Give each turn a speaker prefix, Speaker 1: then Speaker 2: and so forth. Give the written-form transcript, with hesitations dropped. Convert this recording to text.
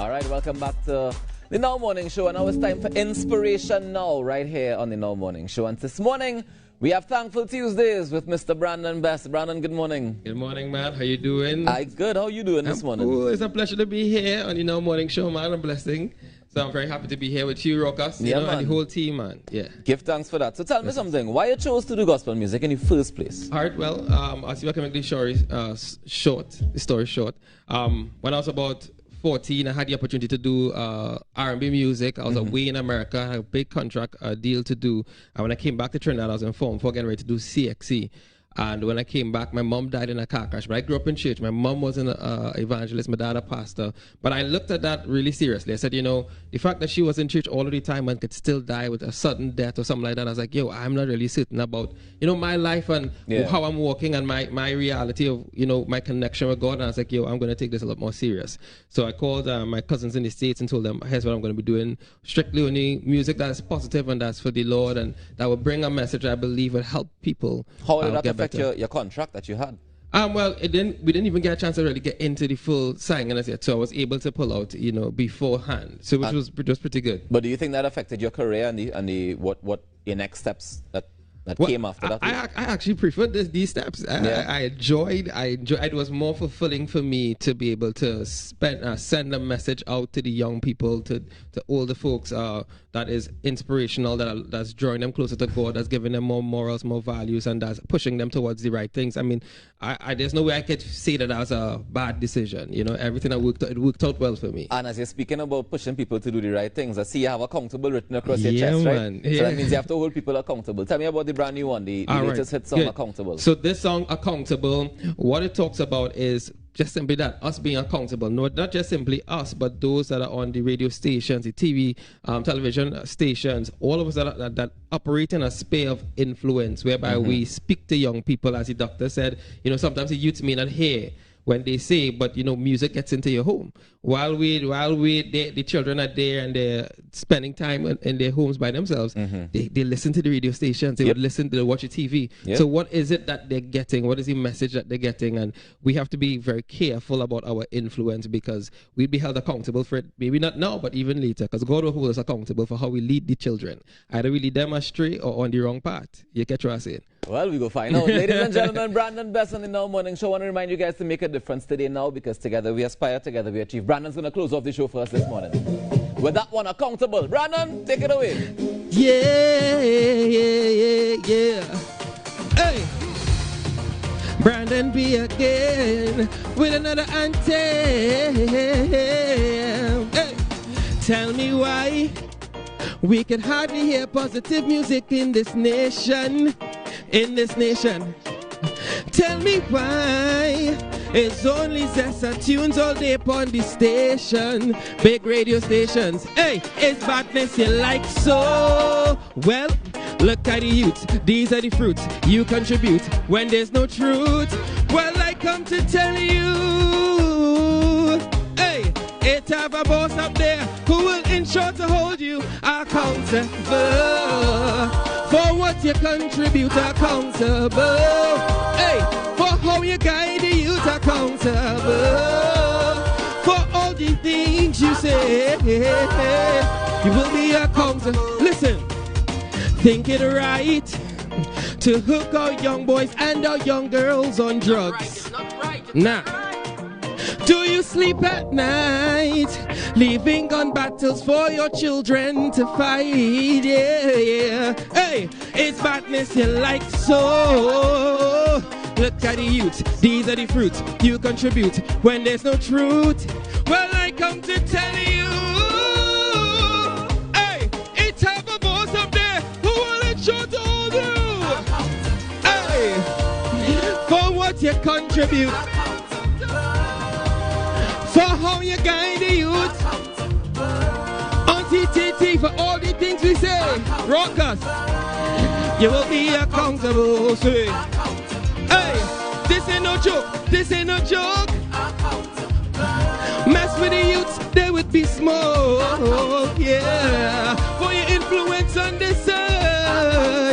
Speaker 1: All right, welcome back to the Now Morning Show. And now it's time for Inspiration Now, right here on the Now Morning Show. And this morning, we have Thankful Tuesdays with Mr. Brandon Best. Brandon, good morning.
Speaker 2: Good morning, man. How you doing?
Speaker 1: Good. How you doing this morning?
Speaker 2: Cool. It's a pleasure to be here on the Now Morning Show, man. A blessing. So I'm very happy to be here with you, Rokas, and the whole team, man. Yeah.
Speaker 1: Give thanks for that. So tell me something. Why you chose to do gospel music in the first place?
Speaker 2: All right. Well, I'll see if I can make the story short. When I was about 14, I had the opportunity to do R&B music. I was away in America. I had a big contract deal to do. And when I came back to Trinidad, I was informed for getting ready to do CXC. And when I came back, my mom died in a car crash. But I grew up in church. My mom was an evangelist, my dad a pastor. But I looked at that really seriously. I said, you know, the fact that she was in church all of the time and could still die with a sudden death or something like that, I was like, yo, I'm not really certain about, you know, my life and how I'm walking and my reality of, you know, my connection with God. And I was like, yo, I'm going to take this a lot more serious. So I called my cousins in the States and told them, here's what I'm going to be doing. Strictly only music that's positive and that's for the Lord and that will bring a message I believe will help people.
Speaker 1: How did that affect your contract that you had?
Speaker 2: Well, we didn't even get a chance to really get into the full singing as yet, so I was able to pull out, you know, beforehand, so which was pretty good.
Speaker 1: But do you think that affected your career and the what your next steps that came after that?
Speaker 2: I actually preferred these steps. I enjoyed. It was more fulfilling for me to be able to send a message out to the young people, to older folks that is inspirational, that's drawing them closer to God, that's giving them more morals, more values, and that's pushing them towards the right things. I mean, there's no way I could say that was a bad decision. You know, everything it worked out well for me.
Speaker 1: And as you're speaking about pushing people to do the right things, I see you have accountable written across your chest, right? So that means you have to hold people accountable. Tell me about the brand new one, the latest hit song, Accountable.
Speaker 2: So this song, Accountable, what it talks about is just simply that, us being accountable. No, not just simply us, but those that are on the radio stations, the TV, television stations, all of us that operate in a sphere of influence, whereby we speak to young people, as the doctor said. You know, sometimes the youth may not hear when they say, but you know, music gets into your home. While the children are there and they're spending time in their homes by themselves, they listen to the radio stations, they would listen to watch the TV. So what is it that they're getting? What is the message that they're getting? And we have to be very careful about our influence, because we'd be held accountable for it, maybe not now, but even later, because God will hold us accountable for how we lead the children. Either we lead them astray or on the wrong path. You get what I'm saying?
Speaker 1: Well, we go find out. Ladies and gentlemen, Brandon Best on the Now Morning Show. I want to remind you guys to make a difference today now, because together we aspire, together we achieve. Brandon's going to close off the show for us this morning with that one, Accountable. Brandon, take it away.
Speaker 2: Yeah. Hey. Brandon B again with another anthem. Hey. Tell me why we can hardly hear positive music in this nation. Tell me why it's only Zessa tunes all day upon the station. Big radio stations. Hey, it's badness you like so. Well, look at the youth. These are the fruits you contribute when there's no truth. Well, I come to tell you, hey, it have a boss up there who will ensure to hold you accountable for what you contribute, accountable. Hey, for how you guide the youth, accountable. For all the things you say, you will be accountable. Listen, think it right to hook our young boys and our young girls on drugs. Nah. Do you sleep at night, leaving gun battles for your children to fight? Yeah. Hey, it's badness you like so. Look at the youth, these are the fruits you contribute when there's no truth. Well, I come to tell you, hey, it's have a boss up there who will ensure to hold you. Hey, for what you contribute. For how you guide the youth. On TTT for all the things we say. Rockers, you will be accountable. Say, hey, this ain't no joke. This ain't no joke. Mess with the youths, they would be smoke. Yeah.